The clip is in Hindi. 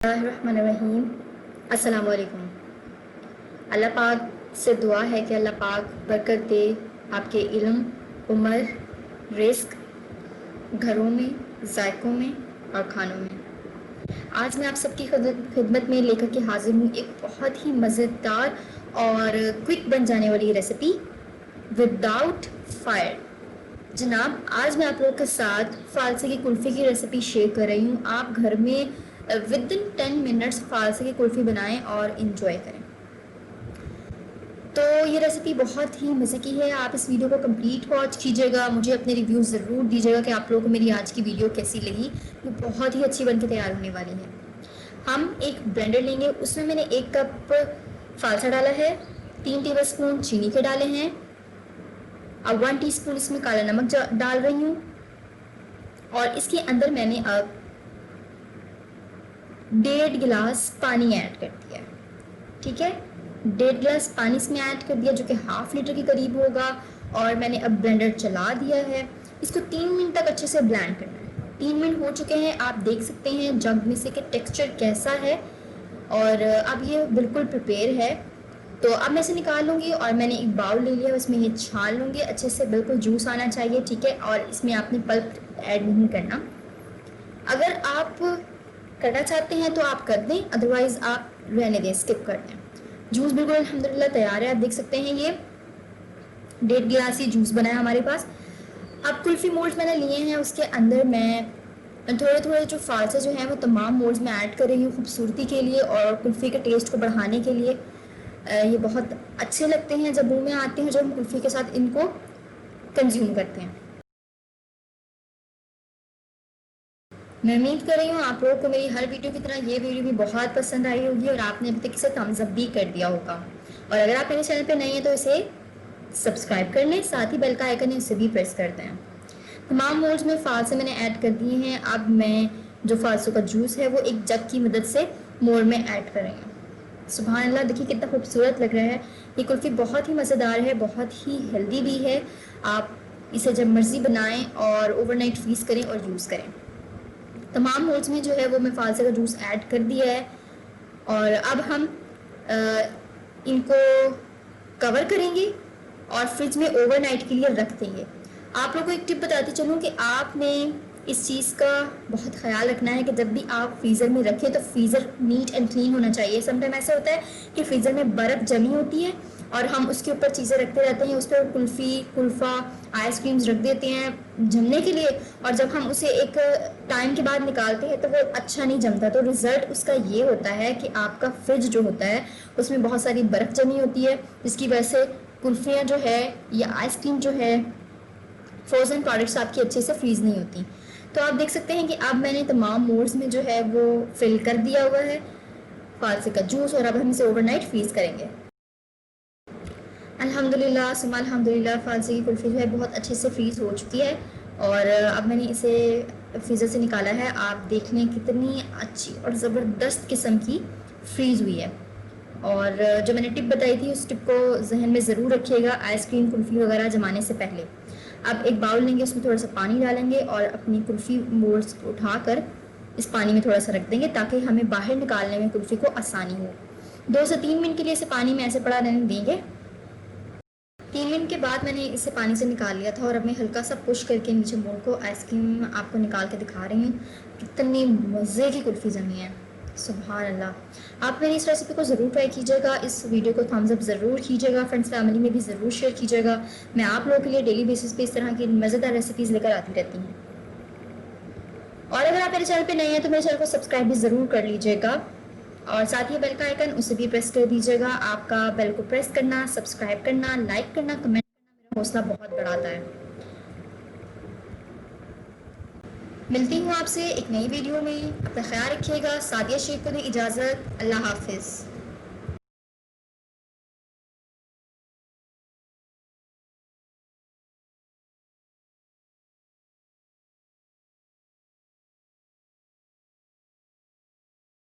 बिस्मिल्लाहिर्रहमानिर्रहीम। अस्सलाम वालेकुम। अल्लाह पाक से दुआ है कि अल्लाह पाक बरकत दे आपके इल्म, उम्र, रिस्क, घरों में, जायकों में और खानों में। आज मैं आप सबकी खिदमत में लेकर के हाजिर हूँ एक बहुत ही मज़ेदार और क्विक बन जाने वाली रेसिपी विदाउट फायर। जनाब, आज मैं आप लोगों के साथ फालसे की कुल्फ़ी की रेसिपी शेयर कर रही हूँ। आप घर में विद इन 10 मिनट्स फालसे की कुल्फ़ी बनाएं और इन्जॉय करें। तो ये रेसिपी बहुत ही मज़े की है। आप इस वीडियो को कंप्लीट वॉच कीजिएगा, मुझे अपने रिव्यू ज़रूर दीजिएगा कि आप लोगों को मेरी आज की वीडियो कैसी लगी। ये बहुत ही अच्छी बनके तैयार होने वाली है। हम एक ब्लेंडर लेंगे, उसमें मैंने 1 कप फालसा डाला है, 3 टेबलस्पून चीनी के डाले हैं, अब 1 टीस्पून इसमें काला नमक डाल रही हूँ और इसके अंदर मैंने अब 1.5 गिलास पानी ऐड कर दिया। ठीक है, 1.5 गिलास पानी इसमें ऐड कर दिया जो कि ½ लीटर के करीब होगा और मैंने अब ब्लेंडर चला दिया है। इसको 3 मिनट तक अच्छे से ब्लेंड करना है। 3 मिनट हो चुके हैं, आप देख सकते हैं जग में से कि टेक्सचर कैसा है और अब ये बिल्कुल प्रिपेयर है। तो अब मैं इसे निकाल लूँगी और मैंने एक बाउल ले लिया, उसमें ये छान लूँगी अच्छे से, बिल्कुल जूस आना चाहिए। ठीक है, और इसमें आपने पल्प ऐड नहीं करना। अगर आप करना चाहते हैं तो आप कर दें, अदरवाइज़ आप रहने दें, स्किप कर दें। जूस बिल्कुल अल्हम्दुलिल्लाह तैयार है, आप देख सकते हैं ये 1.5 गिलास ही जूस बना है हमारे पास। अब कुल्फ़ी मोल्ड्स मैंने लिए हैं, उसके अंदर मैं थोड़े थोड़े जो फालसे जो हैं वो तमाम मोल्ड्स में ऐड कर रही हूँ खूबसूरती के लिए और कुल्फ़ी के टेस्ट को बढ़ाने के लिए। ये बहुत अच्छे लगते हैं जब मुँह में आते हैं, जब हम कुल्फ़ी के साथ इनको कंज्यूम करते हैं। मैं उम्मीद कर रही हूँ आप लोगों को मेरी हर वीडियो की तरह ये वीडियो भी बहुत पसंद आई होगी और आपने अभी तक इसे थम्स अप भी कर दिया होगा। और अगर आप मेरे चैनल पे नए हैं तो इसे सब्सक्राइब कर लें, साथ ही बेल का आइकन है उसे भी प्रेस कर दें। तमाम मोल्ड्स में फालसे मैंने ऐड कर दिए हैं। अब मैं जो फालसों का जूस है वो एक जग की मदद से मोल्ड में ऐड कर रही हूँ। सुभान अल्लाह, देखिए कितना खूबसूरत लग रहा है। ये कुल्फ़ी बहुत ही मज़ेदार है, बहुत ही हेल्दी भी है। आप इसे जब मर्ज़ी बनाएँ और ओवरनाइट फ्रीज़ करें और यूज़ करें। तमाम मोल्ड्स में जो है वो मैं फालसे का जूस ऐड कर दिया है और अब हम इनको कवर करेंगे और फ्रिज में ओवरनाइट के लिए रख देंगे। आप लोगों को एक टिप बताती चलूँ कि आपने इस चीज़ का बहुत ख्याल रखना है कि जब भी आप फ्रीज़र में रखें तो फ्रीज़र नीट एंड क्लीन होना चाहिए। समटाइम ऐसा होता है कि फ्रीज़र में बर्फ़ जमी होती है और हम उसके ऊपर चीज़ें रखते रहते हैं, उस पर कुल्फ़ी, कुल्फ़ा, आइसक्रीम्स रख देते हैं जमने के लिए और जब हम उसे एक टाइम के बाद निकालते हैं तो वो अच्छा नहीं जमता। तो रिज़ल्ट उसका ये होता है कि आपका फ्रिज जो होता है उसमें बहुत सारी बर्फ़ जमी होती है, जिसकी वजह से कुल्फ़ियाँ जो है या आइसक्रीम जो है, फ्रोज़न प्रोडक्ट्स आपकी अच्छे से फ्रीज़ नहीं होती। तो आप देख सकते हैं कि अब मैंने तमाम मोल्ड्स में जो है वो फिल कर दिया हुआ है फालसे का जूस और अब हम इसे ओवरनाइट फ्रीज़ करेंगे। अल्हम्दुलिल्लाह सुम्मा अल्हम्दुलिल्लाह, फालसे की कुल्फ़ी जो है बहुत अच्छे से फ्रीज़ हो चुकी है और अब मैंने इसे फ्रीज़र से निकाला है। आप देख लें कितनी अच्छी और ज़बरदस्त किस्म की फ्रीज़ हुई है। और जो मैंने टिप बताई थी उस टिप को जहन में ज़रूर रखिएगा आइसक्रीम, कुल्फ़ी वगैरह जमाने से पहले। अब एक बाउल लेंगे, उसमें थोड़ा सा पानी डालेंगे और अपनी कुल्फ़ी मोल्ड्स को उठाकर इस पानी में थोड़ा सा रख देंगे ताकि हमें बाहर निकालने में कुल्फ़ी को आसानी हो। 2 से 3 मिनट के लिए इसे पानी में ऐसे पड़ा रहने देंगे। 3 मिनट के बाद मैंने इसे पानी से निकाल लिया था और अब मैं हल्का सा पुश करके नीचे मोड़ को आइसक्रीम आपको निकाल के दिखा रही हूँ। कितनी मज़े की कुल्फ़ी जमी है, सुभान अल्लाह। आप मेरी इस रेसिपी को ज़रूर ट्राई कीजिएगा, इस वीडियो को थम्स अप ज़रूर कीजिएगा, फ्रेंड्स फैमिली में भी ज़रूर शेयर कीजिएगा। मैं आप लोगों के लिए डेली बेसिस पे इस तरह की मज़ेदार रेसिपीज़ लेकर आती रहती हूँ। और अगर आप मेरे चैनल पे नए हैं तो मेरे चैनल को सब्सक्राइब भी ज़रूर कर लीजिएगा और साथ ही बेल का आइकन उसे भी प्रेस कर दीजिएगा। आपका बेल को प्रेस करना, सब्सक्राइब करना, लाइक करना, कमेंट करना मेरा हौसला बहुत बढ़ाता है। मिलती हूँ आपसे एक नई वीडियो में, अपना ख्याल रखिएगा। सादिया शेख को दें इजाज़त, अल्लाह हाफिज़।